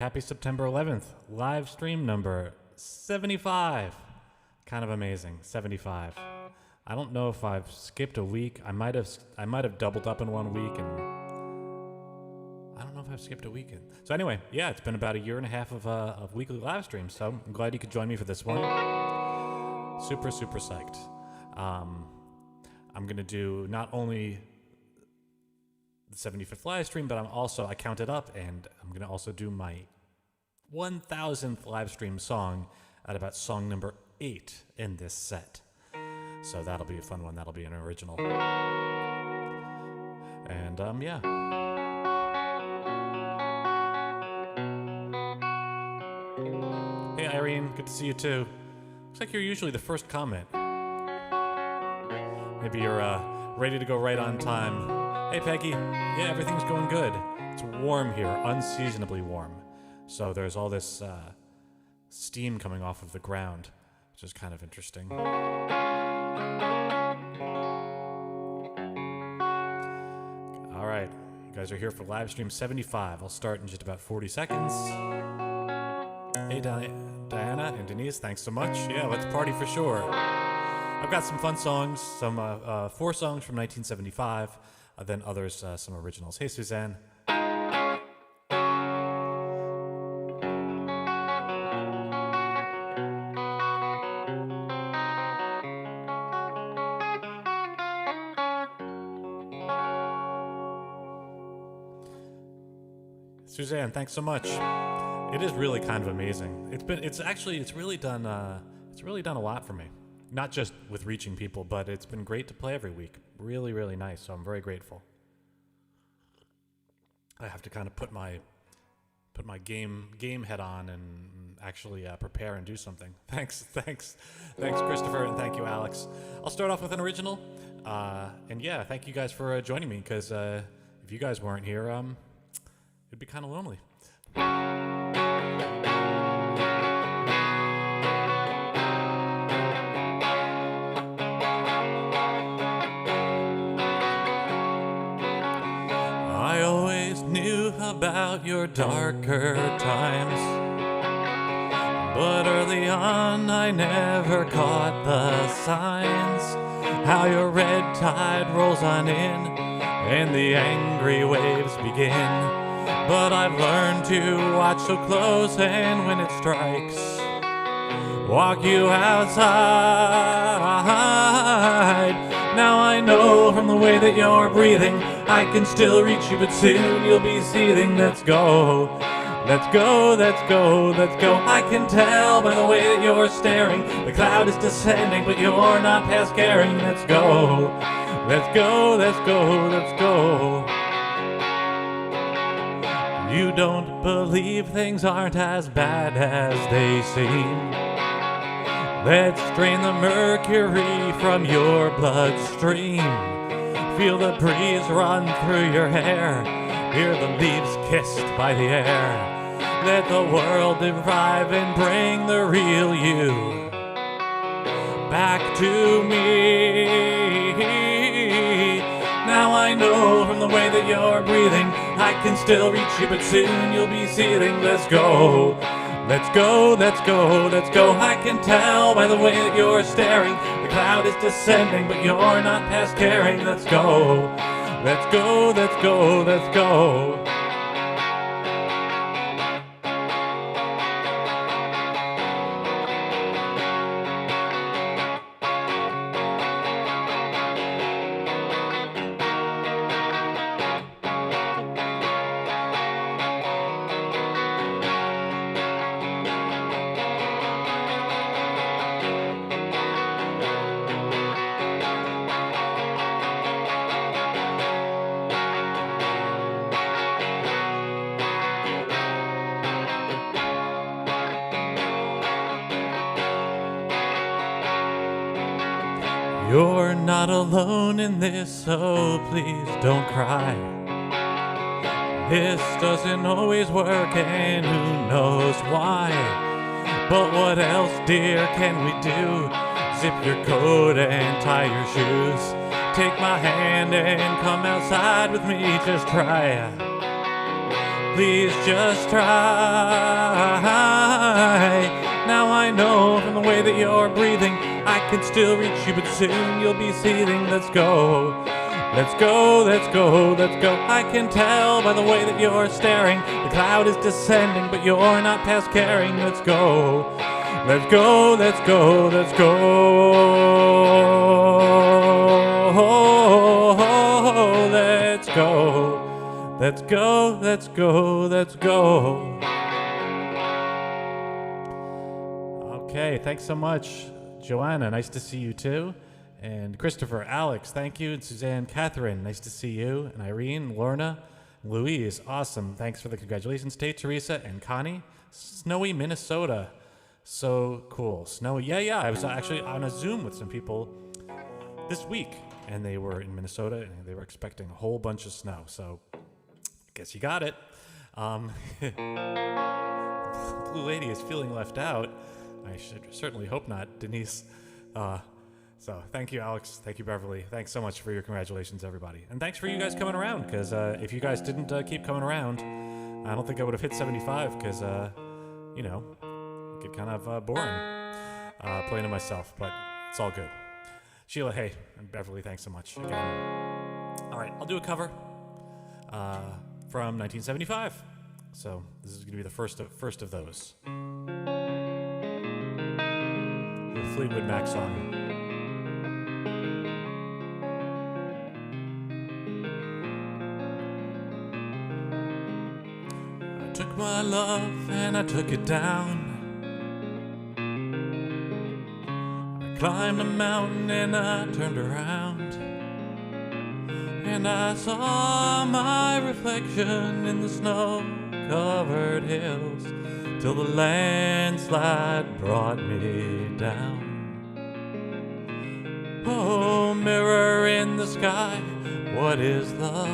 Happy September 11th, live stream number 75. Kind of amazing, 75. I don't know if I've skipped a week. I might have doubled up in 1 week, and I don't know if I've skipped a weekend. So anyway, yeah, it's been about a year and a half of weekly live streams, so I'm glad you could join me for this one. Super, super psyched. I'm going to do not only the 75th live stream, but I counted up, and I'm going to also do my 1000th live stream song at about song number 8 in this set. So that'll be a fun one. That'll be an original. And yeah. Hey Irene, good to see you too. Looks like you're usually the first comment. Maybe you're ready to go right on time. Hey Peggy, yeah, everything's going good. It's warm here, unseasonably warm. So there's all this steam coming off of the ground, which is kind of interesting. All right, you guys are here for live stream 75. I'll start in just about 40 seconds. Hey Diana and Denise, thanks so much. Yeah, let's party for sure. I've got some fun songs, some 4 songs from 1975. Then others, some originals. Hey, Suzanne. Suzanne, thanks so much. It is really kind of amazing. It's really done a lot for me. Not just with reaching people, but it's been great to play every week. Really, really nice, so I'm very grateful. I have to kind of put my game head on and actually prepare and do something. Thanks, Christopher, and thank you, Alex. I'll start off with an original, and yeah, thank you guys for joining me, because if you guys weren't here, it'd be kind of lonely. I always knew about your darker times, but early on I never caught the signs. How your red tide rolls on in and the angry waves begin. But I've learned to watch so close, and when it strikes, walk you outside. Now I know from the way that you're breathing, I can still reach you, but soon you'll be seething. Let's go, let's go, let's go, let's go. I can tell by the way that you're staring. The cloud is descending, but you're not past caring. Let's go, let's go, let's go, let's go. You don't believe things aren't as bad as they seem. Let's drain the mercury from your bloodstream. Feel the breeze run through your hair. Hear the leaves kissed by the air. Let the world arrive and bring the real you back to me. Now I know from the way that you're breathing, I can still reach you, but soon you'll be seething. Let's go, let's go, let's go, let's go. I can tell by the way that you're staring. The cloud is descending, but you're not past caring. Let's go, let's go, let's go, let's go. You're not alone in this, so please don't cry. This doesn't always work, and who knows why. But what else, dear, can we do? Zip your coat and tie your shoes. Take my hand and come outside with me, just try. please just try. Now I know from the way that you're breathing, I can still reach you, but soon you'll be seething. Let's go. Let's go, let's go, let's go. I can tell by the way that you're staring. The cloud is descending, but you're not past caring. Let's go. Let's go, let's go, let's go. Let's go. Let's go, let's go, let's go. Okay, thanks so much, Joanna. Nice to see you too. And Christopher, Alex, thank you. And Suzanne, Catherine, nice to see you. And Irene, Lorna, Louise, awesome. Thanks for the congratulations. Tate, Teresa, and Connie. Snowy, Minnesota. So cool. Snowy, yeah. I was actually on a Zoom with some people this week, and they were in Minnesota, and they were expecting a whole bunch of snow. So I guess you got it. Blue Lady is feeling left out. I should certainly hope not, Denise. So thank you, Alex. Thank you, Beverly. Thanks so much for your congratulations, everybody. And thanks for you guys coming around, because if you guys didn't keep coming around, I don't think I would have hit 75, because, you know, it get kind of boring playing to myself, but it's all good. Sheila, hey, and Beverly, thanks so much again. All right, I'll do a cover from 1975. So this is going to be the first of those. The Fleetwood Mac song. I took my love and I took it down. I climbed a mountain and I turned around, and I saw my reflection in the snow-covered hills, till the landslide brought me down. Oh, mirror in the sky, what is love?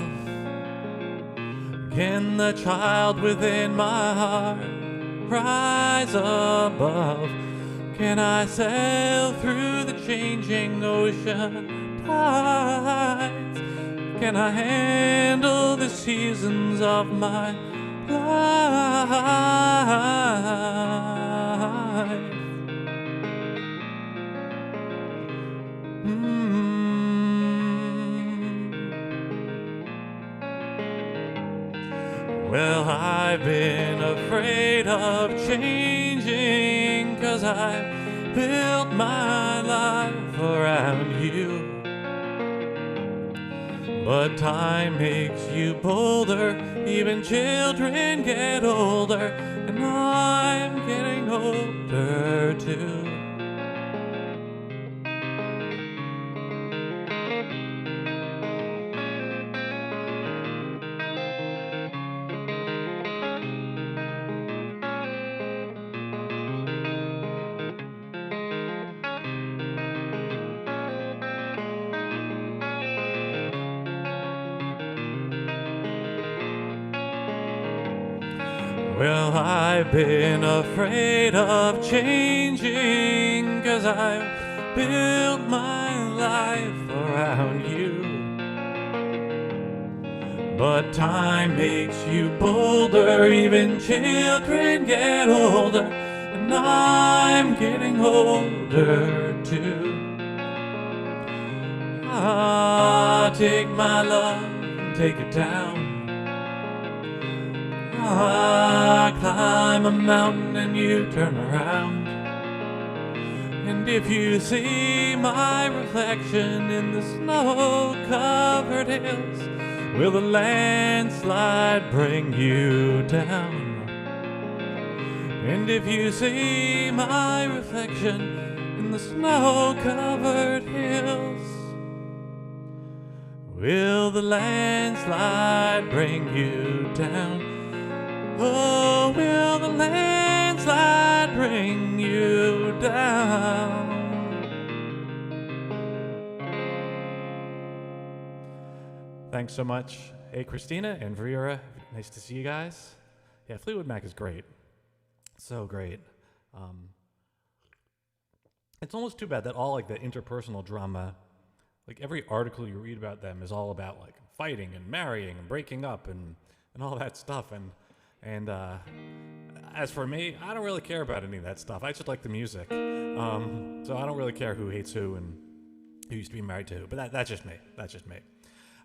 Can the child within my heart rise above? Can I sail through the changing ocean tides? Can I handle the seasons of my life? Well, I've been afraid of changing, 'cause I built my life around you. But time makes you bolder, even children get older, and I'm getting older too. Well, I've been afraid of changing, 'cause I've built my life around you. But time makes you bolder, even children get older, and I'm getting older too. Ah, take my love and take it down. I climb a mountain and you turn around, and if you see my reflection in the snow-covered hills, will the landslide bring you down? And if you see my reflection in the snow-covered hills, will the landslide bring you down? Oh, will the landslide bring you down? Thanks so much. Hey, Christina and Vera, nice to see you guys. Yeah, Fleetwood Mac is great. So great. It's almost too bad that all like the interpersonal drama, like every article you read about them is all about like fighting and marrying and breaking up and all that stuff. And And as for me, I don't really care about any of that stuff. I just like the music. So I don't really care who hates who and who used to be married to who. But that's just me. That's just me.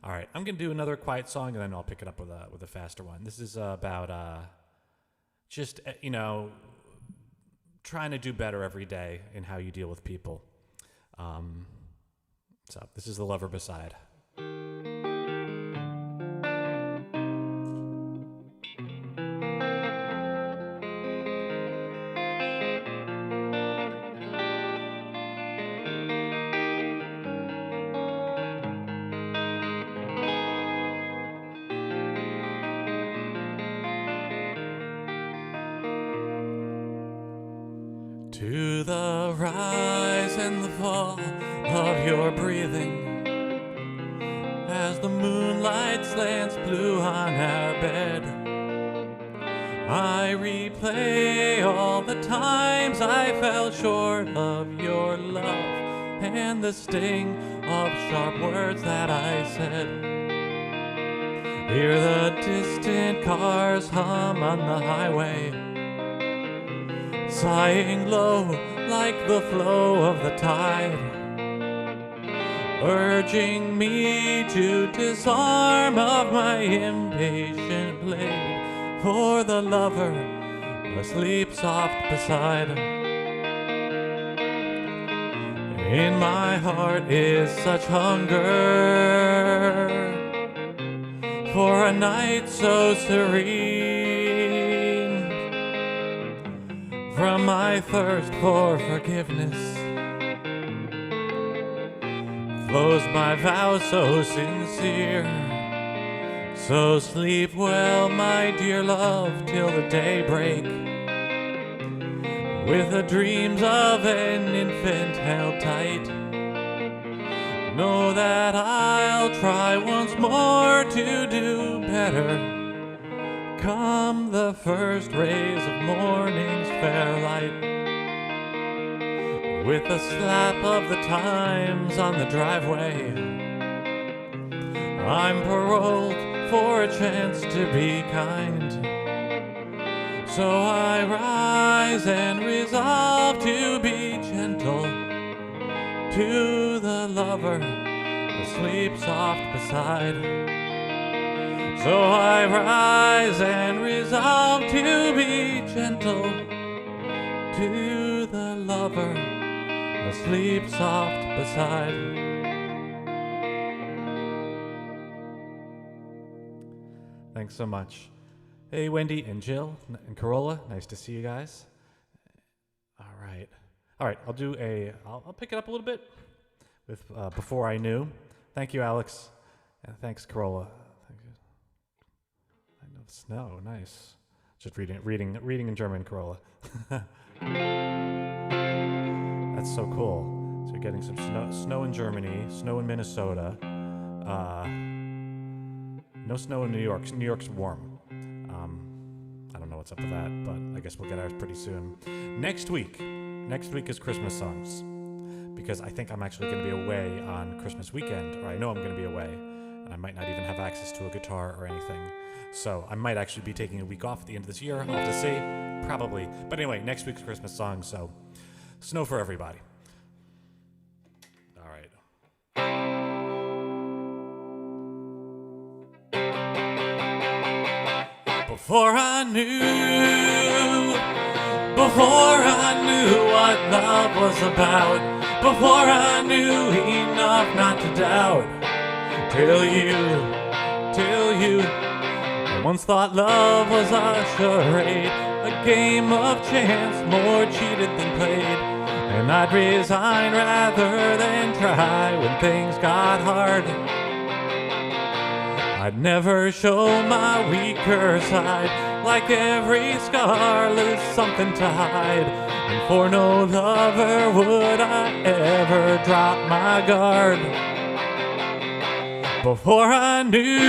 All right, I'm gonna do another quiet song, and then I'll pick it up with a faster one. This is about just trying to do better every day in how you deal with people. So this is The Lover Beside. To the rise and the fall of your breathing, as the moonlight slants blue on our bed, I replay all the times I fell short of your love and the sting of sharp words that I said. Hear the distant cars hum on the highway, sighing low like the flow of the tide, urging me to disarm of my impatient blade for the lover asleep soft beside. In my heart is such hunger for a night so serene. From my thirst for forgiveness flows my vow so sincere. So sleep well, my dear love, till the day break, with the dreams of an infant held tight. Know that I'll try once more to do better, come the first rays of morning's fair light. With a slap of the times on the driveway, I'm paroled for a chance to be kind. So I rise and resolve to be gentle to the lover asleep soft beside. So I rise and resolve to be gentle to the lover asleep soft beside. Thanks so much. Hey, Wendy and Jill and Corolla, nice to see you guys. All right, I'll pick it up a little bit with Before I Knew. Thank you, Alex, and thanks, Corolla. Snow, nice. Just reading in German, Corolla. That's so cool. So you're getting some snow in Germany, snow in Minnesota. No snow in New York. New York's warm. I don't know what's up with that, but I guess we'll get ours pretty soon. Next week is Christmas songs, because I think I'm actually going to be away on Christmas weekend, or I know I'm going to be away, and I might not even have access to a guitar or anything. So I might actually be taking a week off at the end of this year. I'll have to see. Probably. But anyway, next week's Christmas song, so snow for everybody. All right. Before I knew what love was about, before I knew enough not to doubt, till you I once thought love was a charade, a game of chance, more cheated than played. And I'd resign rather than try when things got hard. I'd never show my weaker side, like every scar leaves something to hide. And for no lover would I ever drop my guard. Before I knew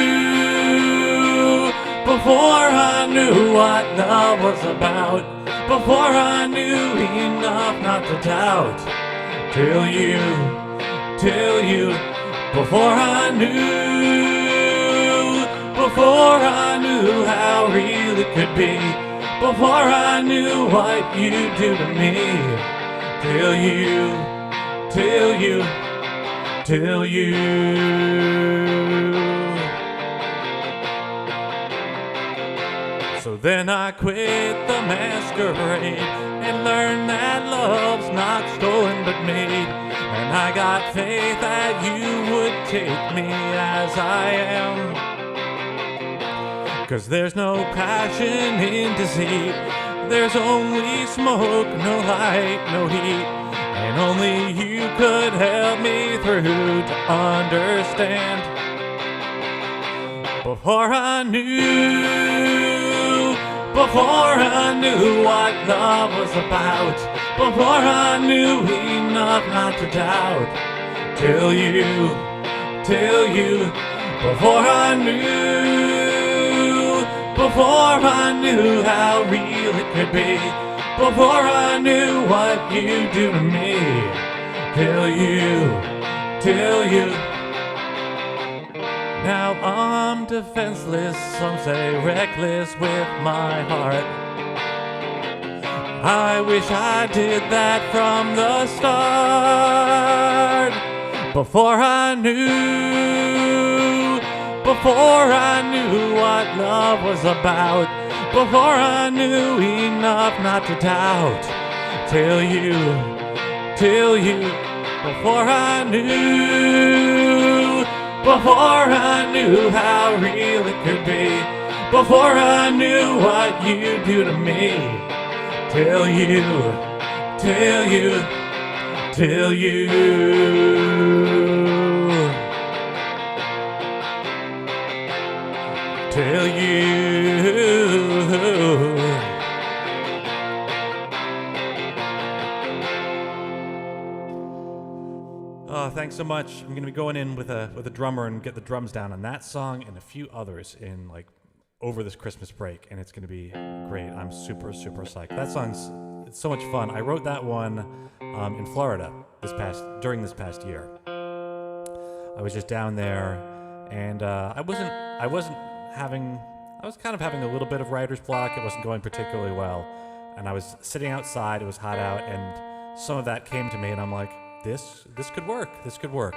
what love was about, before I knew enough not to doubt, till you, before I knew before I knew how real it could be, before I knew what you'd do to me, till you. So then I quit the masquerade and learned that love's not stolen but made. And I got faith that you would take me as I am. 'Cause there's no passion in deceit, there's only smoke, no light, no heat. And only you could help me through to understand. Before I knew what love was about, before I knew enough not to doubt, till you, before I knew how real it could be, before I knew what you do to me, till you. Now I'm defenseless, some say reckless with my heart. I wish I did that from the start. Before I knew what love was about, before I knew enough not to doubt, till you, before I knew how real it could be, before I knew what you do to me, till you. Oh, thanks so much. I'm going to be going in with a drummer and get the drums down on that song and a few others in like over this Christmas break, and it's going to be great. I'm super psyched. That it's so much fun. I wrote that one in Florida during this past year. I was just down there, and I was kind of having a little bit of writer's block. It wasn't going particularly well, and I was sitting outside. It was hot out, and some of that came to me, and I'm like, this could work. This could work.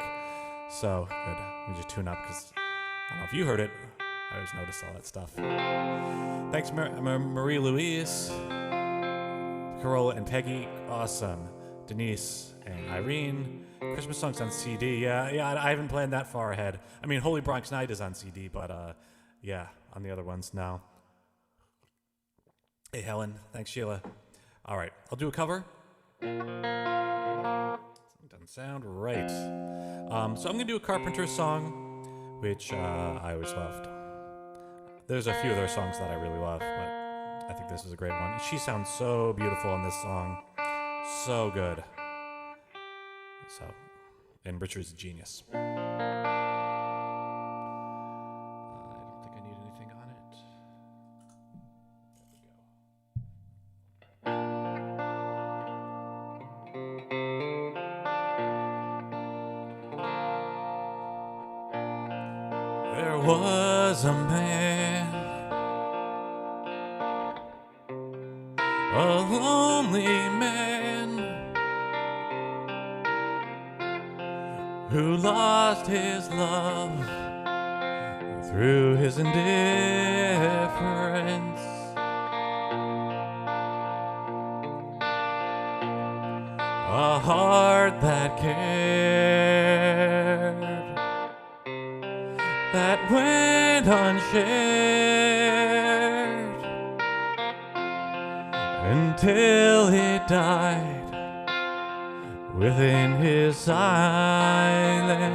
So good. Let me just tune up because I don't know if you heard it. I just noticed all that stuff. Thanks, Marie Louise, Carola and Peggy. Awesome. Denise and Irene. Christmas songs on CD. Yeah. I haven't planned that far ahead. I mean, Holy Bronx Night is on CD, but yeah, on the other ones now. Hey, Helen. Thanks, Sheila. All right, I'll do a cover. Doesn't sound right. So I'm going to do a Carpenters song, which I always loved. There's a few of their songs that I really love, but I think this is a great one. She sounds so beautiful on this song. So good. And Richard's a genius. I don't think I need anything on it. There was a man, a lonely man, who lost his love through his indifference. A heart that cared, that went unshared until it died within his silence.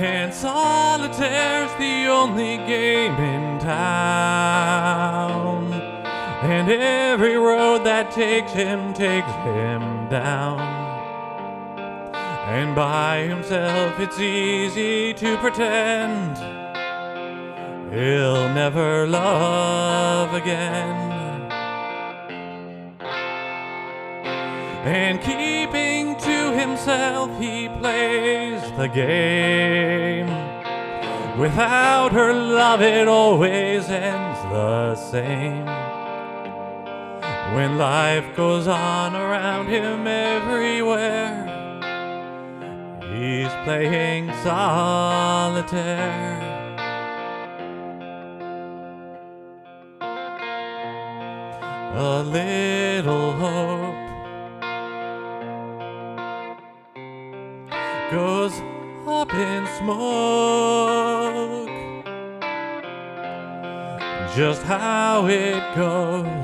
And Solitaire's the only game in town, and every road that takes him down. And by himself it's easy to pretend he'll never love again. And keeping to himself he plays the game. Without her love it always ends the same. When life goes on around him everywhere, he's playing solitaire. A little hope goes up in smoke. Just how it goes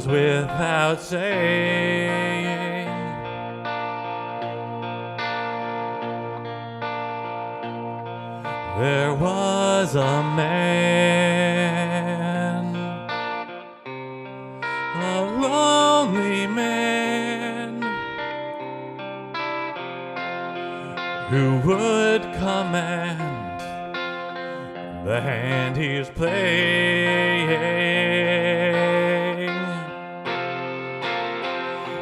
without saying. There was a man, a lonely man, who would command the hand he's playing.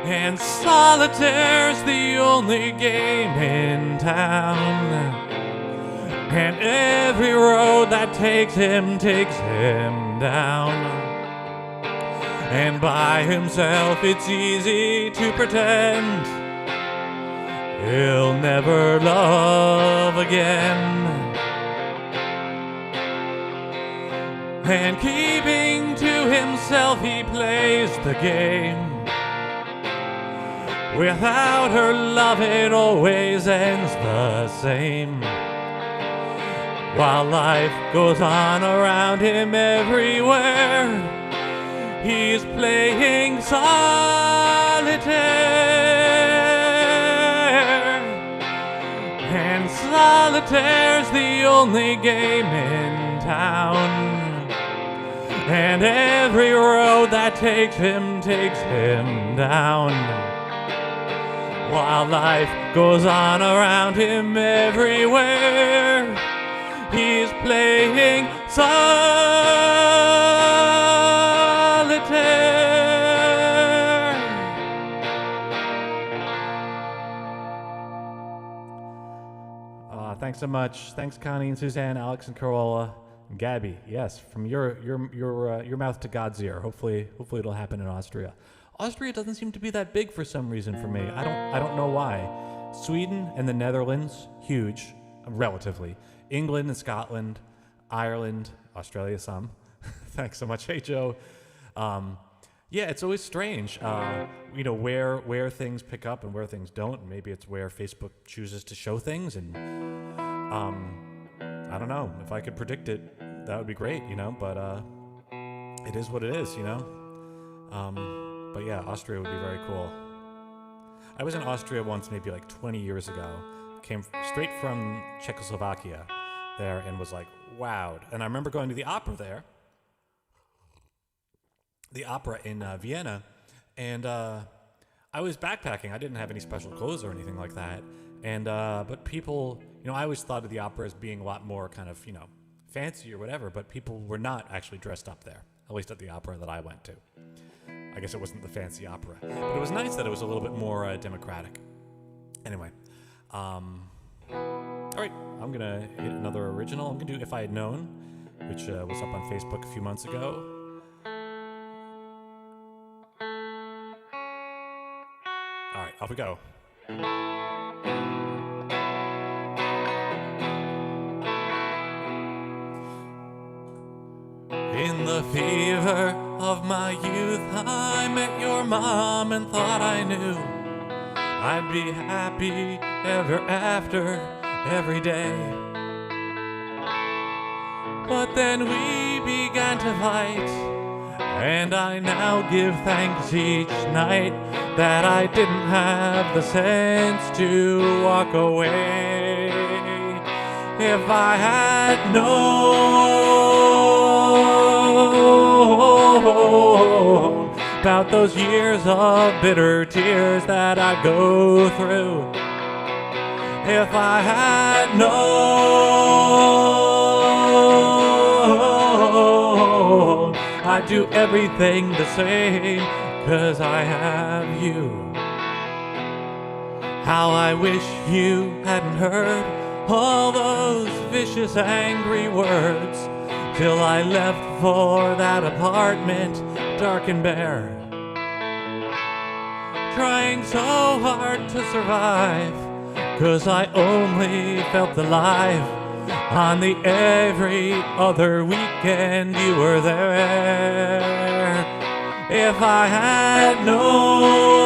And solitaire's the only game in town, and every road that takes him down. And by himself it's easy to pretend he'll never love again. And keeping to himself he plays the game. Without her love it always ends the same. While life goes on around him everywhere, he's playing solitaire. And solitaire's the only game in town, and every road that takes him down. While life goes on around him everywhere, he's playing solitaire. Thanks so much. Thanks, Connie and Suzanne, Alex and Carola, and Gabby. Yes, from your mouth to God's ear. Hopefully it'll happen in Austria. Austria doesn't seem to be that big for some reason for me. I don't know why. Sweden and the Netherlands, huge, relatively. England and Scotland, Ireland, Australia, some. Thanks so much. Hey, Joe. Yeah, it's always strange, where things pick up and where things don't. And maybe it's where Facebook chooses to show things. And I don't know. If I could predict it, that would be great, But it is what it is, But yeah, Austria would be very cool. I was in Austria once, maybe like 20 years ago. Came straight from Czechoslovakia there and was like, wowed. And I remember going to the opera there, the opera in Vienna, and I was backpacking. I didn't have any special clothes or anything like that. And but people, I always thought of the opera as being a lot more kind of, fancy or whatever, but people were not actually dressed up there, at least at the opera that I went to. I guess it wasn't the fancy opera, but it was nice that it was a little bit more democratic. Anyway, all right, I'm gonna hit another original. I'm gonna do If I Had Known, which was up on Facebook a few months ago. All right, off we go. In the fever of my youth, I met your mom and thought I knew I'd be happy ever after, every day. But then we began to fight, and I now give thanks each night that I didn't have the sense to walk away. If I had known about those years of bitter tears that I go through, if I had known, I'd do everything the same, 'cause I have you. How I wish you hadn't heard all those vicious, angry words till I left for that apartment, dark and bare. Trying so hard to survive, 'cause I only felt alive on the every other weekend you were there. If I had known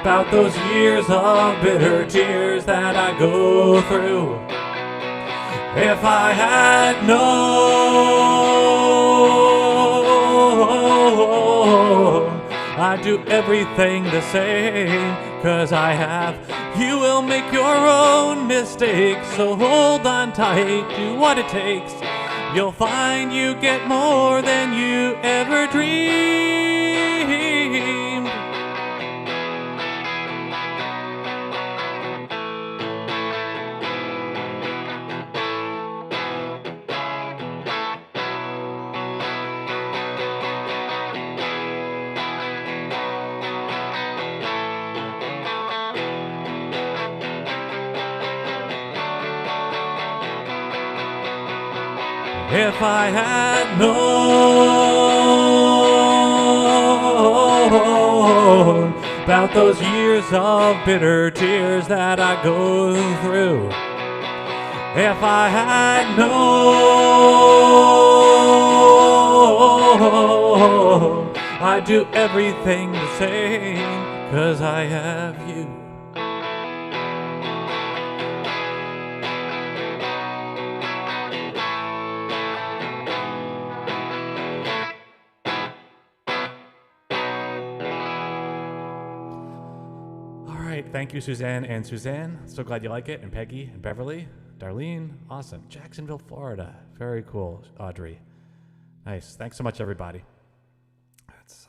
about those years of bitter tears that I go through, if I had known, I'd do everything the same, 'cause I have. You will make your own mistakes, so hold on tight, do what it takes. You'll find you get more than you ever dreamed. If I had known about those years of bitter tears that I go through, if I had known, I'd do everything the same, 'cause I have you. Thank you, Suzanne and Suzanne. So glad you like it. And Peggy and Beverly, Darlene, awesome. Jacksonville, Florida. Very cool, Audrey. Nice. Thanks so much, everybody. That's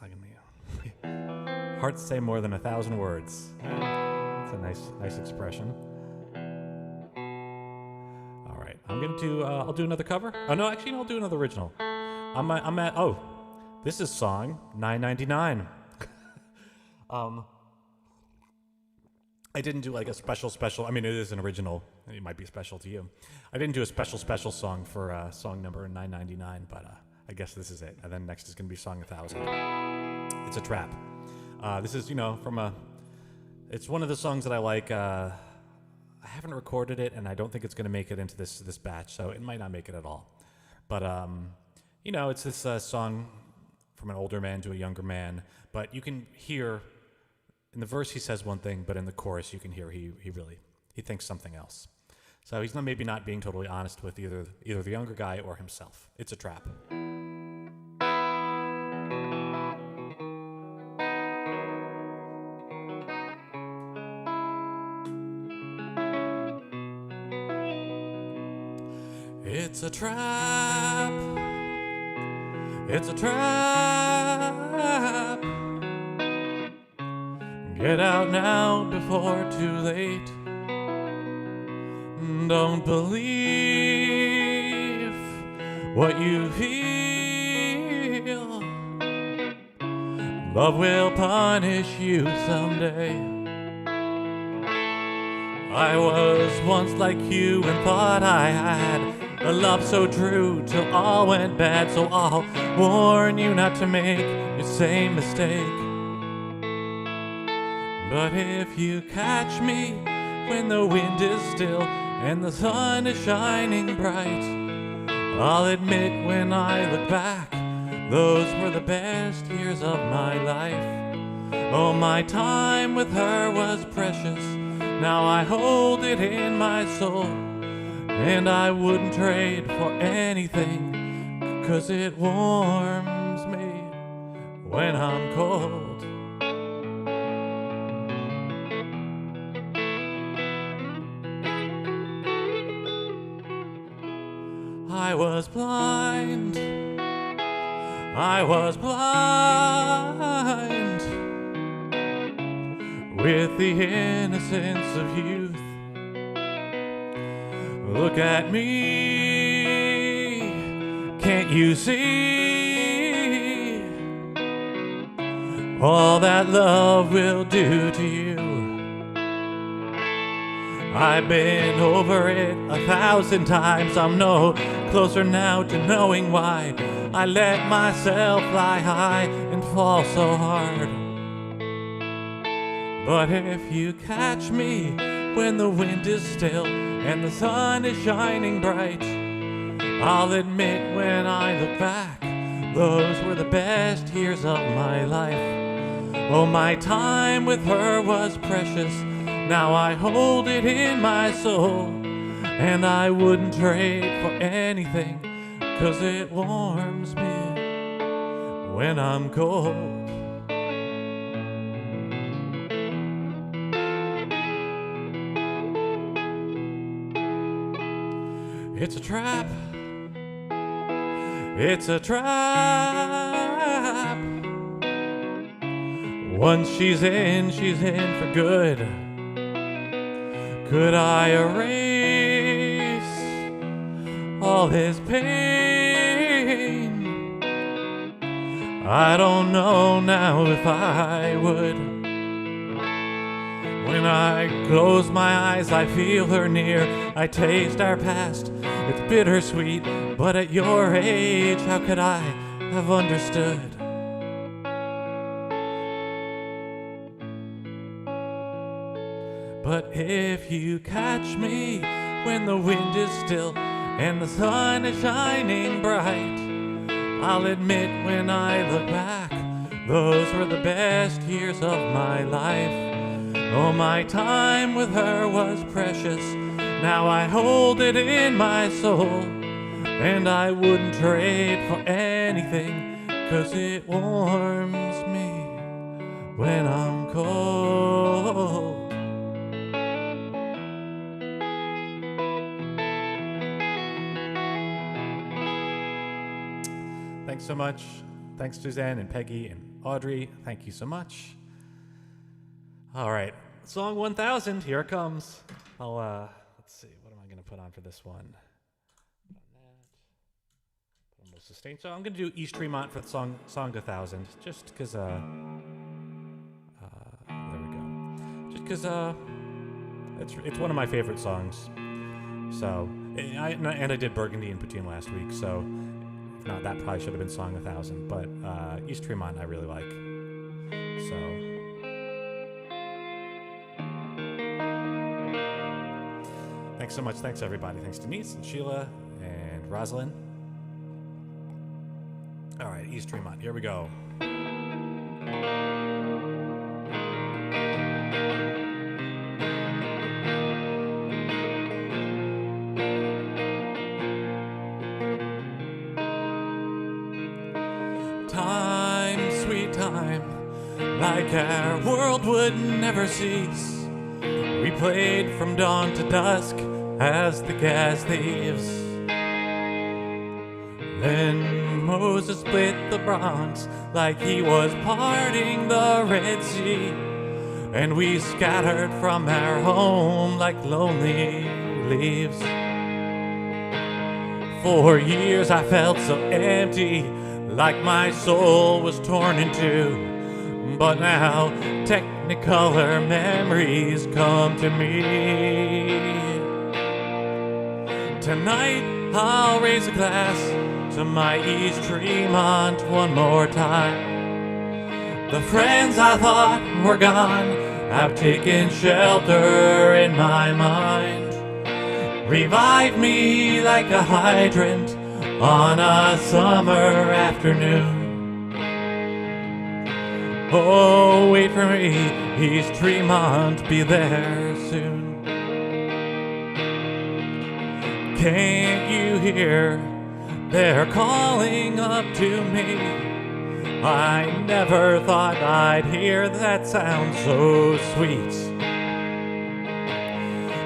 hearts say more than 1,000 words. That's a nice expression. All right, I'm gonna do. I'll do another cover. Oh no, actually, I'll do another original. I'm at. Oh, this is song 999. I didn't do like a special. I mean, it is an original. It might be special to you. I didn't do a special song for song number 999, but I guess this is it. And then next is going to be song 1000. It's a trap. This is, from a... It's one of the songs that I like. I haven't recorded it, and I don't think it's going to make it into this batch, so it might not make it at all. But, it's this song from an older man to a younger man, but you can hear... In the verse, he says one thing, but in the chorus, you can hear he thinks something else. So he's maybe not being totally honest with either the younger guy or himself. It's a trap. It's a trap. It's a trap. Get out now before too late. Don't believe what you feel. Love will punish you someday. I was once like you and thought I had a love so true till all went bad. So I'll warn you not to make the same mistake. But if you catch me when the wind is still and the sun is shining bright, I'll admit when I look back, those were the best years of my life. Oh, my time with her was precious. Now I hold it in my soul, and I wouldn't trade for anything, 'cause it warms me when I'm cold. I was blind, with the innocence of youth. Look at me, can't you see? all that love will do to you. I've been over it 1,000 times. I'm no closer now to knowing why I let myself fly high and fall so hard. But if you catch me when the wind is still and the sun is shining bright, I'll admit when I look back, those were the best years of my life. Oh, my time with her was precious. Now I hold it in my soul, and I wouldn't trade for anything, 'cause it warms me when I'm cold. It's a trap. It's a trap. Once she's in for good. Could I erase all his pain? I don't know now if I would. When I close my eyes, I feel her near. I taste our past. It's bittersweet, but at your age, how could I have understood? But if you catch me when the wind is still and the sun is shining bright, I'll admit when I look back, those were the best years of my life. Oh, my time with her was precious. Now I hold it in my soul, and I wouldn't trade for anything, 'cause it warms me when I'm cold. Thanks so much. Thanks, Suzanne and Peggy and Audrey. Thank you so much. All right, song 1000, here it comes. Let's see, what am I going to put on for this one? Almost sustained. So I'm going to do East Tremont for the song 1000, just because, there we go. Just because, it's one of my favorite songs. So, and I did Burgundy and Platoon last week, so if not, that probably should have been song 1000, but East Tremont I really like. So, thanks so much. Thanks, everybody. Thanks, Denise and Sheila and Rosalind. All right, East Tremont. Here we go. Time, sweet time, like our world would never cease. We played from dawn to dusk as the gas thieves. Then Moses split the Bronx like he was parting the Red Sea, and we scattered from our home like lonely leaves. For years I felt so empty, like my soul was torn in two. But now Technicolor memories come to me. Tonight I'll raise a glass to my East Tremont one more time. The friends I thought were gone have taken shelter in my mind. Revive me like a hydrant on a summer afternoon. Oh, wait for me, East Tremont, be there soon. Can't you hear? They're calling up to me. I never thought I'd hear that sound so sweet.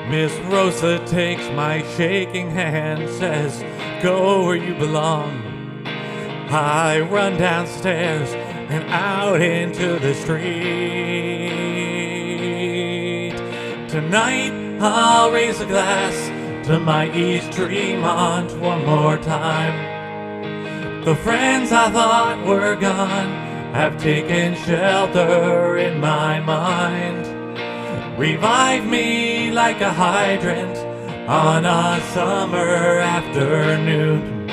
Miss Rosa takes my shaking hand, says, go where you belong. I run downstairs and out into the street. Tonight I'll raise a glass to my East Tremont one more time. The friends I thought were gone have taken shelter in my mind. Revive me like a hydrant on a summer afternoon.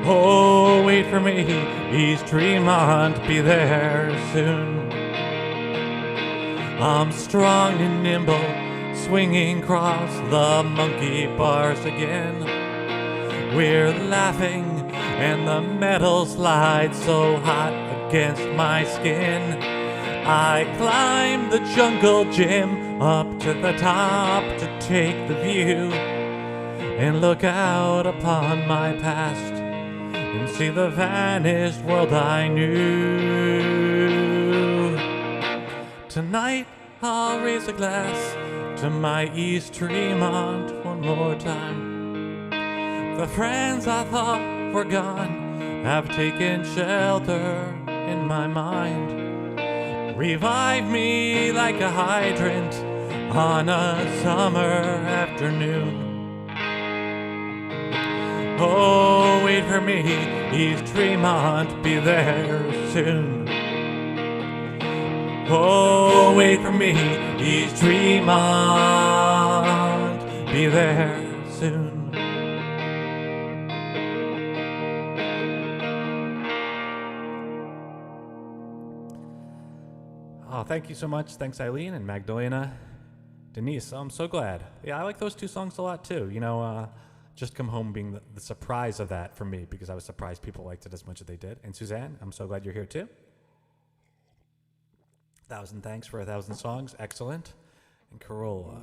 Oh, wait for me, East Tremont, be there soon. I'm strong and nimble, swinging across the monkey bars again. We're laughing and the metal slides so hot against my skin. I climb the jungle gym up to the top to take the view and look out upon my past and see the vanished world I knew. Tonight I'll raise a glass to my East Tremont one more time. The friends I thought were gone have taken shelter in my mind. Revive me like a hydrant on a summer afternoon. Oh, wait for me, East Tremont, be there soon. Oh, wait for me, East Tremont, be there soon. Oh, thank you so much. Thanks, Eileen and Magdalena. Denise, I'm so glad. Yeah, I like those two songs a lot too. You know, Just Come Home being the surprise of that for me, because I was surprised people liked it as much as they did. And Suzanne, I'm so glad you're here too. 1,000 thanks for 1,000 songs. Excellent. And Corolla.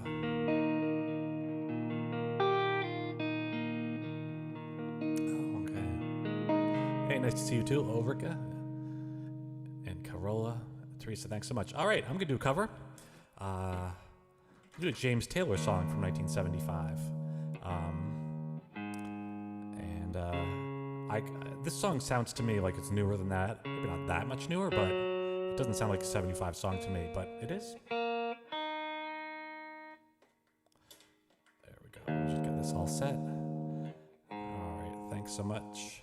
Oh, okay. Hey, nice to see you too, Ulrika. And Corolla. Teresa, thanks so much. All right, I'm going to do a cover. I'll do a James Taylor song from 1975. This song sounds to me like it's newer than that. Maybe not that much newer, but it doesn't sound like a 75 song to me, but it is. There we go. Just get this all set. All right, thanks so much.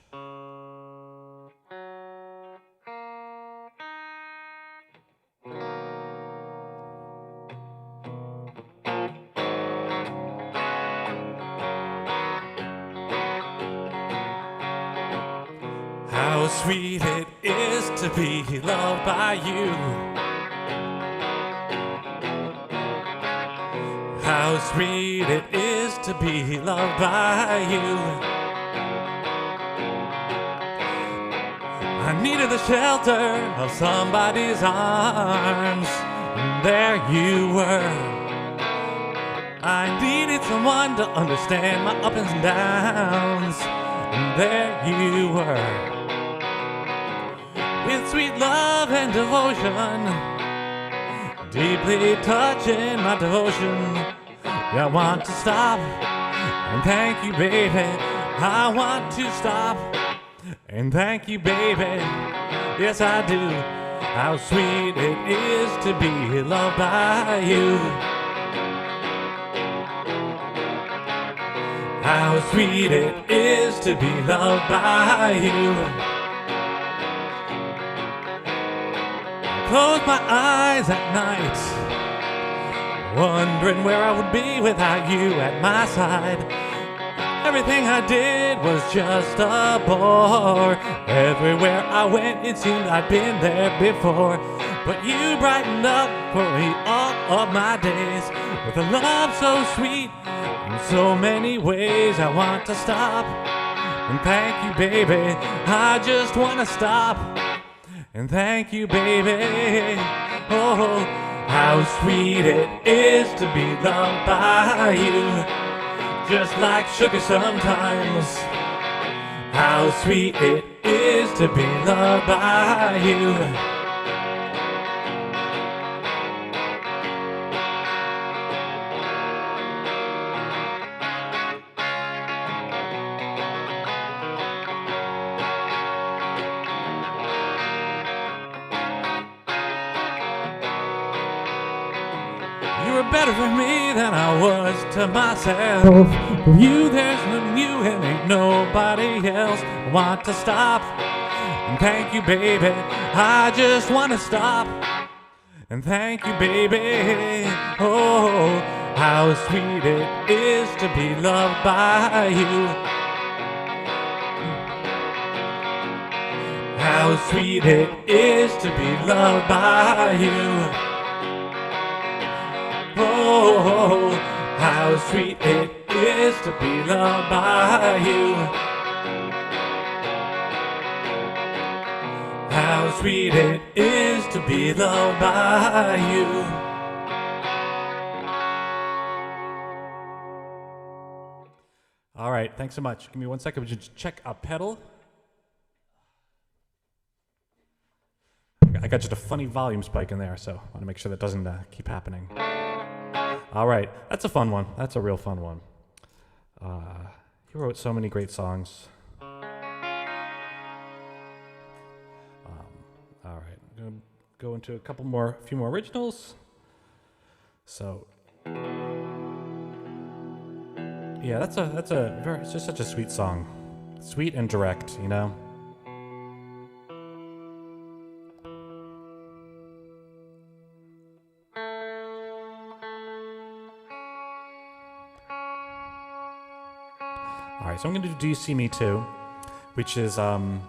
How sweet it is to be loved by you. How sweet it is to be loved by you. I needed the shelter of somebody's arms, and there you were. I needed someone to understand my ups and downs, and there you were. With sweet love and devotion, deeply touching my devotion. I want to stop and thank you, baby. I want to stop and thank you, baby. Yes, I do. How sweet it is to be loved by you. How sweet it is to be loved by you. Close my eyes at night, wondering where I would be without you at my side. Everything I did was just a bore. Everywhere I went, it seemed I'd been there before. But you brightened up for me all of my days with a love so sweet in so many ways. I want to stop and thank you, baby. I just want to stop and thank you, baby. Oh, how sweet it is to be loved by you, just like sugar sometimes. How sweet it is to be loved by you. Better for me than I was to myself. For you there's no you and ain't nobody else. I want to stop And thank you, baby, I just want to stop. And thank you, baby, oh, how sweet it is to be loved by you. How sweet it is to be loved by you. Oh, how sweet it is to be loved by you. How sweet it is to be loved by you. All right, thanks so much. Give me 1 second. We should check a pedal. I got just a funny volume spike in there, so I want to make sure that doesn't keep happening. All right, that's a fun one. That's a real fun one. He wrote so many great songs. All right, I'm gonna go into a few more originals. So, yeah, it's just such a sweet song, sweet and direct, you know. All right, so I'm going to do Do You See Me Too, which is, you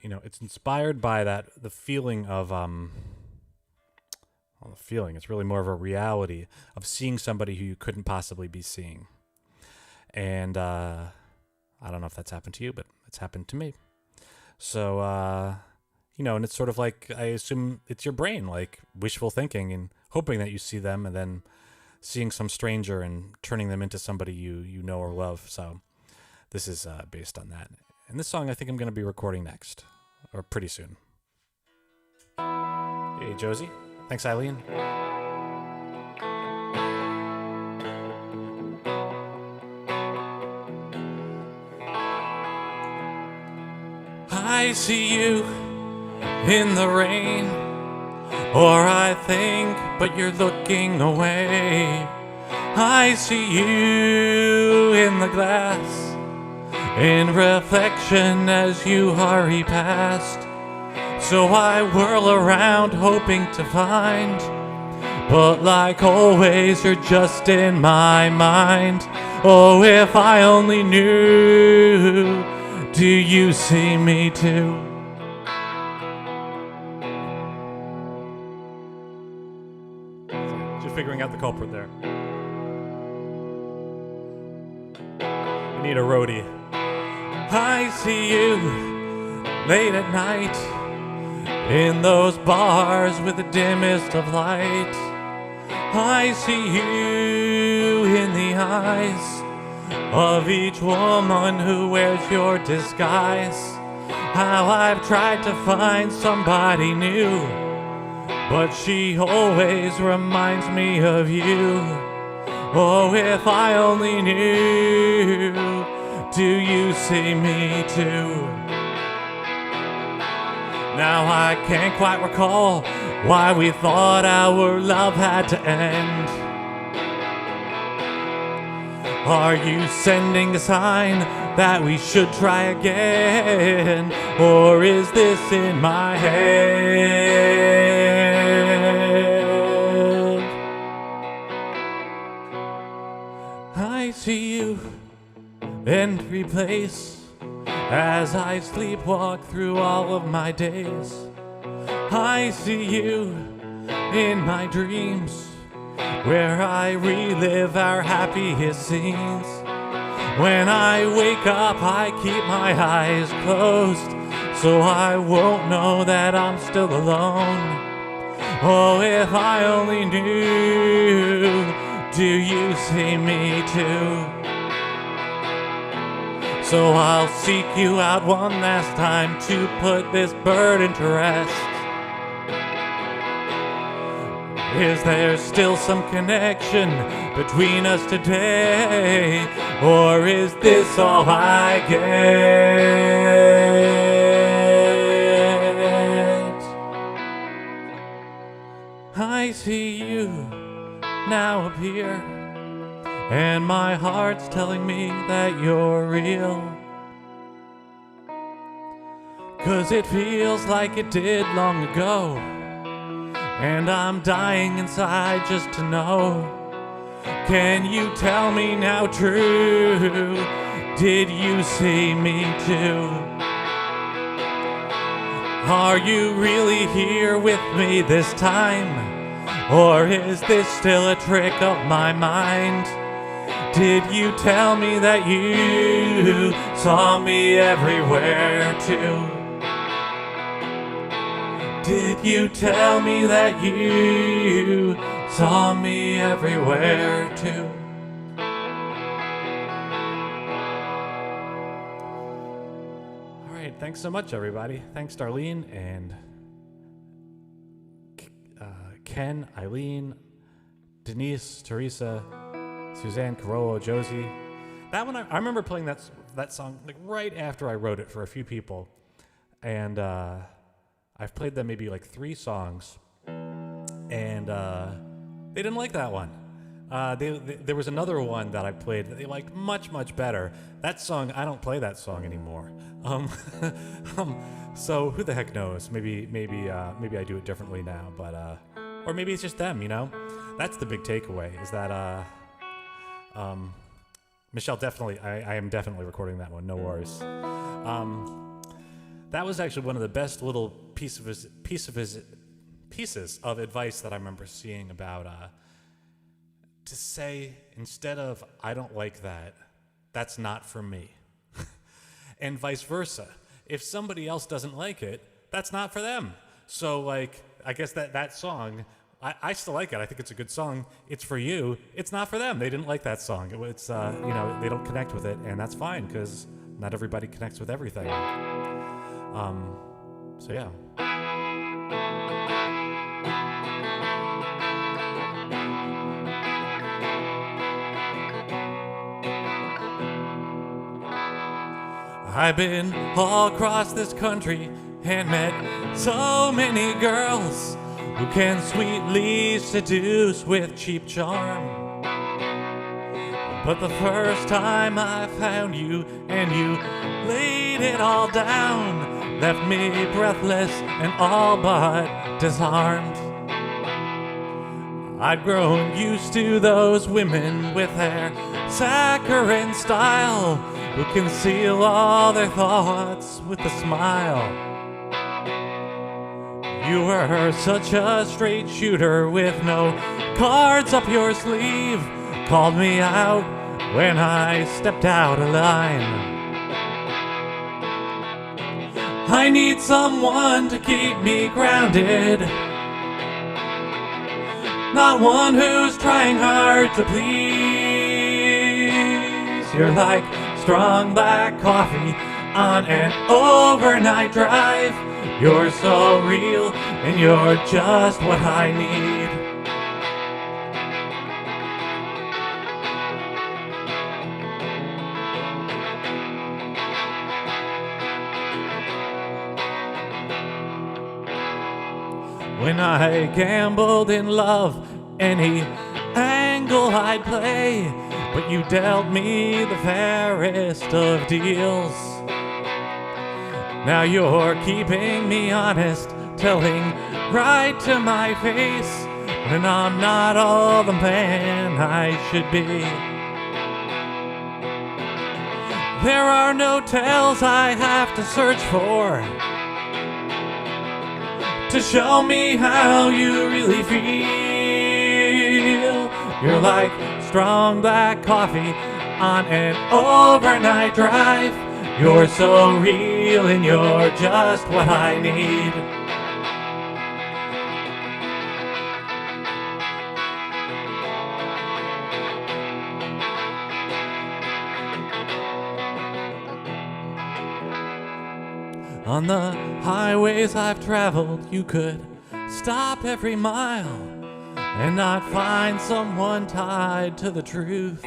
know, it's inspired by the feeling of, well, the feeling, it's really more of a reality of seeing somebody who you couldn't possibly be seeing. And I don't know if that's happened to you, but it's happened to me. So, you know, and it's sort of like, I assume it's your brain, like wishful thinking and hoping that you see them and then seeing some stranger and turning them into somebody you know or love. So this is based on that. And this song I think I'm going to be recording next, or pretty soon. Hey, Josie. Thanks, Eileen. I see you in the rain, or I think, but you're looking away. I see you in the glass, in reflection as you hurry past. So I whirl around hoping to find, but like always you're just in my mind. Oh, if I only knew, do you see me too? Figuring out the culprit there. We need a roadie. I see you late at night in those bars with the dimmest of light. I see you in the eyes of each woman who wears your disguise. How I've tried to find somebody new, but she always reminds me of you. Oh, if I only knew, do you see me too? Now I can't quite recall why we thought our love had to end. Are you sending a sign that we should try again? Or is this in my head? I see you in every place as I sleepwalk through all of my days. I see you in my dreams, where I relive our happiest scenes. When I wake up, I keep my eyes closed, so I won't know that I'm still alone. Oh, if I only knew, do you see me too? So I'll seek you out one last time to put this burden to rest. Is there still some connection between us today? Or is this all I get? I see you now appear, and my heart's telling me that you're real. 'cause it feels like it did long ago, and I'm dying inside just to know. Can you tell me now true? Did you see me too? Are you really here with me this time? Or is this still a trick of my mind? Did you tell me that you saw me everywhere too? Did you tell me that you saw me everywhere too? All right, thanks so much, everybody. Thanks, Darlene and Ken, Eileen, Denise, Teresa, Suzanne, Carollo, Josie. That one, I remember playing that song like right after I wrote it for a few people, and I've played them maybe like 3 songs, and they didn't like that one. There was another one that I played that they liked much, much better. That song, I don't play that song anymore. So who the heck knows? Maybe I do it differently now, but or maybe it's just them, you know? That's the big takeaway, is that Michelle, definitely, I am definitely recording that one, no worries. That was actually one of the best little pieces of advice that I remember seeing about to say, instead of I don't like that, that's not for me. And vice versa. If somebody else doesn't like it, that's not for them. So like, I guess that song, I still like it. I think it's a good song. It's for you. It's not for them. They didn't like that song. It's they don't connect with it, and that's fine, because not everybody connects with everything. So yeah. I've been all across this country and met so many girls who can sweetly seduce with cheap charm. But the first time I found you and you laid it all down, left me breathless and all but disarmed. I'd grown used to those women with their saccharine style, who conceal all their thoughts with a smile. You were such a straight shooter with no cards up your sleeve, called me out when I stepped out of line. I need someone to keep me grounded, not one who's trying hard to please. You're like strong black coffee on an overnight drive. You're so real, and you're just what I need. When I gambled in love, any angle I'd play, but you dealt me the fairest of deals. Now you're keeping me honest, telling right to my face when I'm not all the man I should be. There are no tales I have to search for to show me how you really feel. You're like strong black coffee on an overnight drive. You're so real, and you're just what I need. On the highways I've traveled, you could stop every mile and not find someone tied to the truth.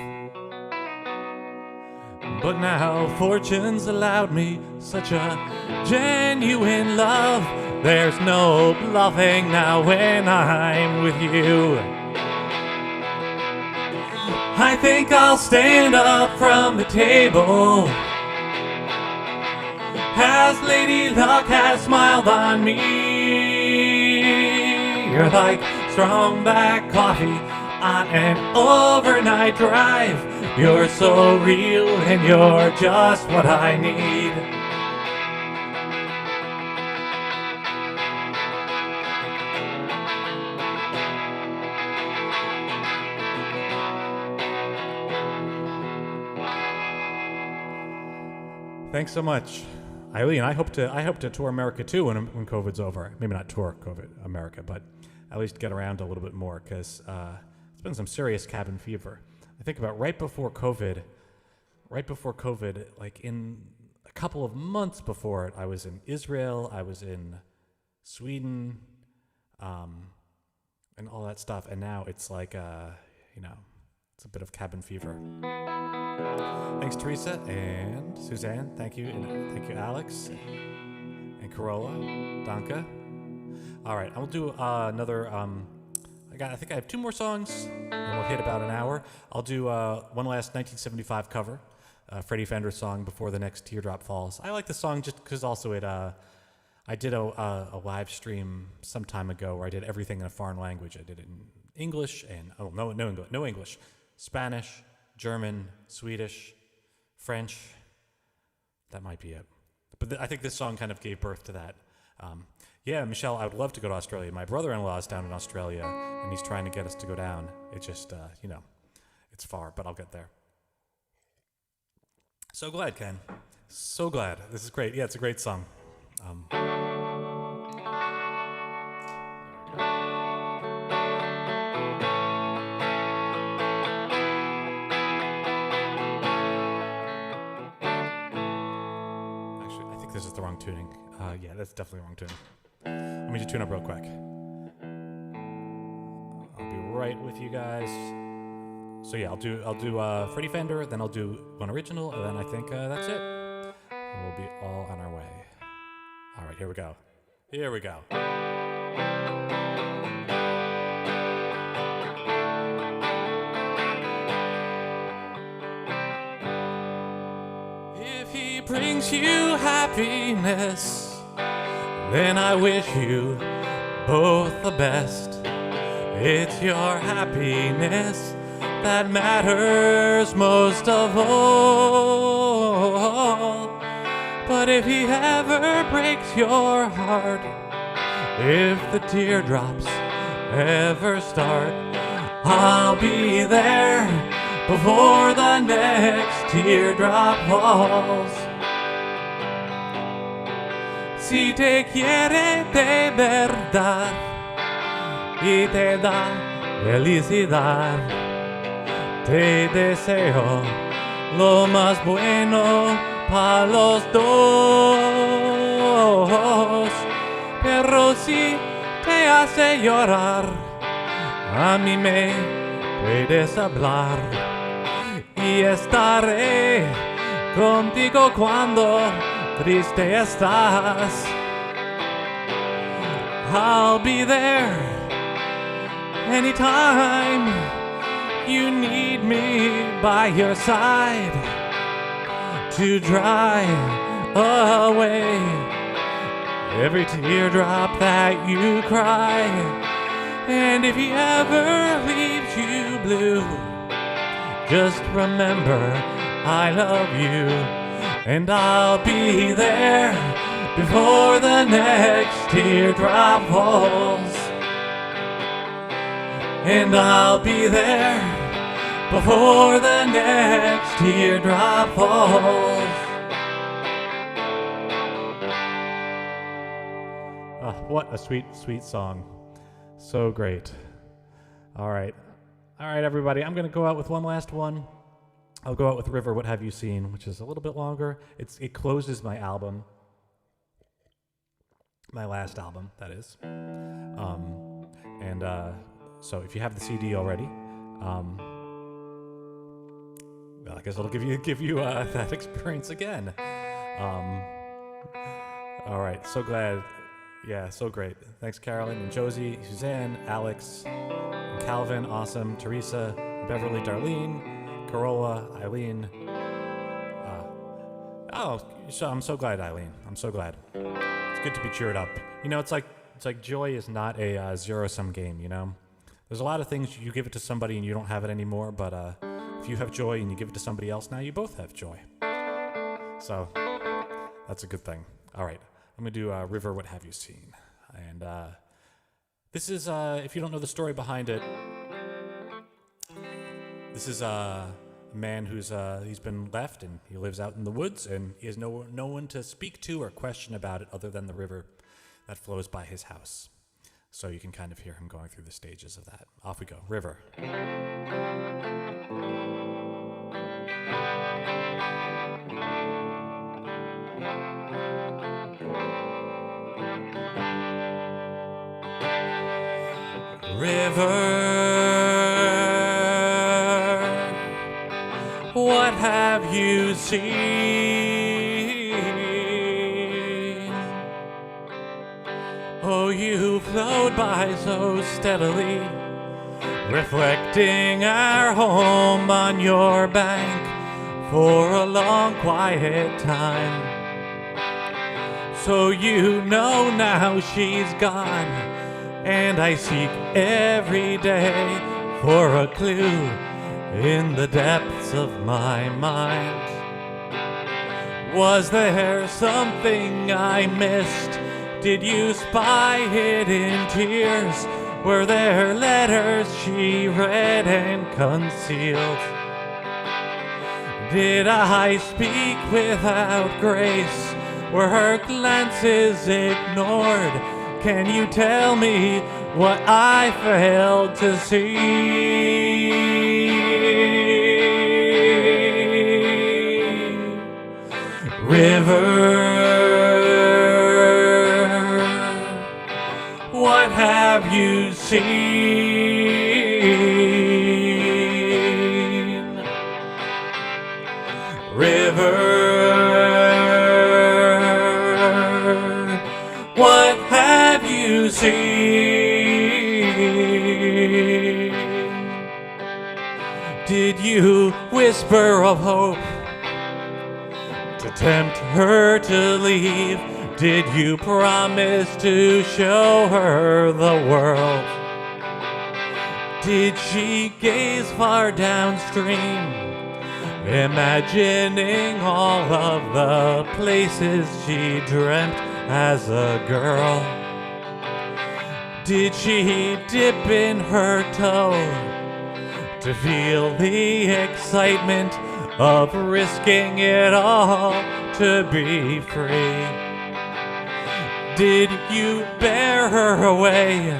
But now fortune's allowed me such a genuine love. There's no bluffing now when I'm with you. I think I'll stand up from the table as Lady Luck has smiled on me. You're like strong black coffee on an overnight drive. You're so real and you're just what I need. Thanks so much, Eileen. I hope to tour America too when COVID's over. Maybe not tour America, but at least get around a little bit more, because it's been some serious cabin fever. I think about right before COVID, like in a couple of months before it, I was in Israel, I was in Sweden, and all that stuff. And now it's like, it's a bit of cabin fever. Thanks, Teresa and Suzanne. Thank you, and thank you, Alex and Corolla, Danka. All right, I'll do another. I think I have 2 more songs, and we'll hit about an hour. I'll do one last 1975 cover, Freddy Fender song, Before the Next Teardrop Falls. I like the song just because also it. I did a live stream some time ago where I did everything in a foreign language. I did it in English and no English, Spanish, German, Swedish, French. That might be it. But I think this song kind of gave birth to that. Yeah, Michelle, I would love to go to Australia. My brother-in-law is down in Australia, and he's trying to get us to go down. It just, it's far, but I'll get there. So glad, Ken. So glad. This is great. Yeah, it's a great song. Actually, I think this is the wrong tuning. Yeah, that's definitely the wrong tuning. Let me just tune up real quick. I'll be right with you guys. So yeah, I'll do Freddy Fender, then I'll do one original, and then I think that's it. We'll be all on our way. All right, here we go. Here we go. If he brings you happiness, then I wish you both the best. It's your happiness that matters most of all. But if he ever breaks your heart, if the teardrops ever start, I'll be there before the next teardrop falls. Si te quiere de verdad y te da felicidad, te deseo lo más bueno para los dos. Pero si te hace llorar, a mí me puedes hablar y estaré contigo cuando triste estás. I'll be there anytime you need me by your side to dry away every teardrop that you cry. And if he ever leaves you blue, just remember I love you, and I'll be there before the next teardrop falls. And I'll be there before the next teardrop falls. What a sweet, sweet song. So great. All right, everybody. I'm going to go out with one last one. I'll go out with River, What Have You Seen, which is a little bit longer. It closes my album. My last album, that is. So if you have the CD already, well, I guess it'll give you that experience again. All right, so glad. Yeah, so great. Thanks, Carolyn and Josie, Suzanne, Alex, and Calvin, awesome, Teresa, Beverly, Darlene, Corolla, Eileen. Oh, so I'm so glad, Eileen. I'm so glad. It's good to be cheered up. You know, it's like joy is not a zero-sum game, you know? There's a lot of things you give it to somebody and you don't have it anymore, but if you have joy and you give it to somebody else, now you both have joy. So, that's a good thing. All right, I'm going to do River, What Have You Seen? And this is, if you don't know the story behind it, this is a man who's he's been left and he lives out in the woods and he has no one to speak to or question about it other than the river that flows by his house. So you can kind of hear him going through the stages of that. Off we go. River. River, what have you seen? Oh, you flowed by so steadily, reflecting our home on your bank for a long quiet time. So you know now she's gone, and I seek every day for a clue in the depths of my mind. Was there something I missed? Did you spy hidden tears? Were there letters she read and concealed? Did I speak without grace? Were her glances ignored? Can you tell me what I failed to see? River, what have you seen? River, what have you seen? Did you whisper of hope to tempt her to leave? Did you promise to show her the world? Did she gaze far downstream, imagining all of the places she dreamt as a girl? Did she dip in her toe to feel the excitement of risking it all to be free? Did you bear her away?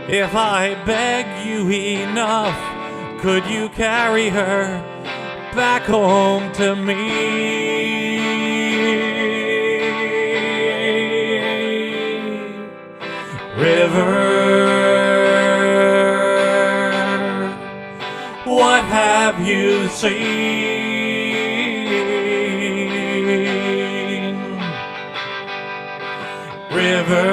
If I begged you enough, could you carry her back home to me? River, what have you seen? River,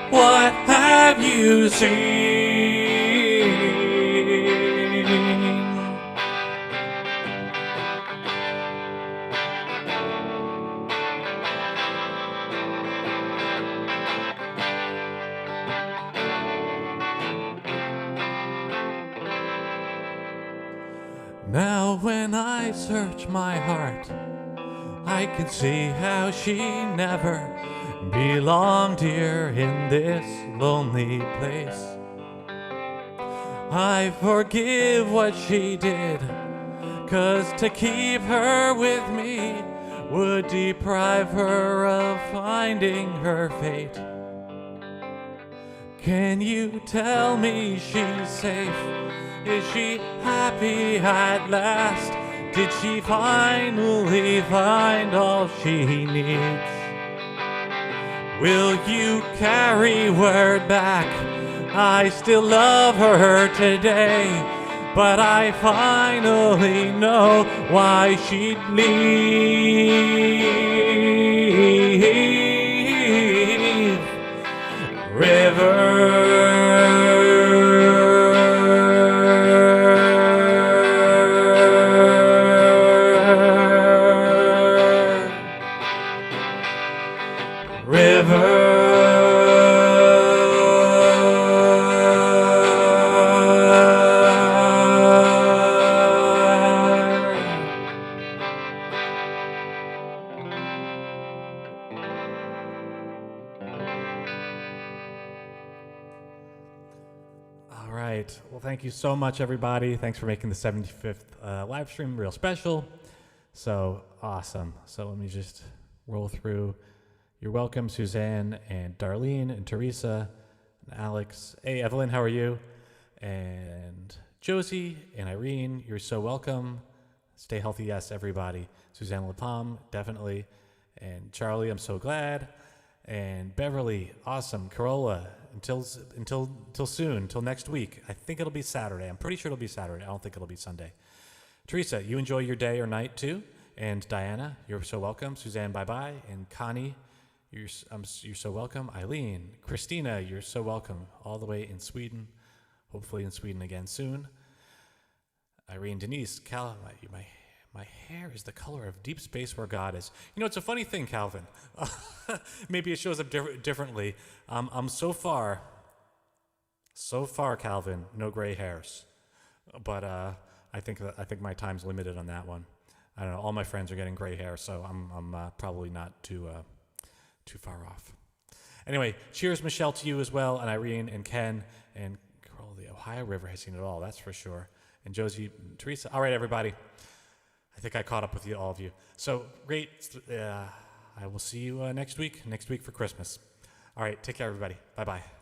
what have you seen? Now when I search my heart, I can see how she never belonged here in this lonely place. I forgive what she did, 'cause to keep her with me would deprive her of finding her fate. Can you tell me she's safe? Is she happy at last? Did she finally find all she needs? Will you carry word back? I still love her today, but I finally know why she'd leave. River, All right. Well, thank you so much, everybody. Thanks for making the 75th live stream real special. So awesome. So let me just roll through. You're welcome, Suzanne and Darlene and Teresa and Alex. Hey, Evelyn, how are you? And Josie and Irene, you're so welcome. Stay healthy, yes, everybody. Suzanne Lapalm, definitely. And Charlie, I'm so glad. And Beverly, awesome. Corolla, until soon, until next week. I think it'll be Saturday. I'm pretty sure it'll be Saturday. I don't think it'll be Sunday. Teresa, you enjoy your day or night too. And Diana, you're so welcome. Suzanne, bye-bye. And Connie, you're so welcome. Eileen, Christina, you're so welcome. All the way in Sweden. Hopefully in Sweden again soon. Irene, Denise, Cal, my hair is the color of deep space where God is. You know, it's a funny thing, Calvin. Maybe it shows up differently. I'm so far, Calvin, no gray hairs. But I think my time's limited on that one. I don't know. All my friends are getting gray hair, so I'm probably not too far off. Anyway, cheers, Michelle, to you as well, and Irene and Ken and Carol. The Ohio River has seen it all. That's for sure. And Josie, Teresa. All right, everybody. I think I caught up with you, all of you. So great. I will see you next week for Christmas. All right, take care, everybody. Bye-bye.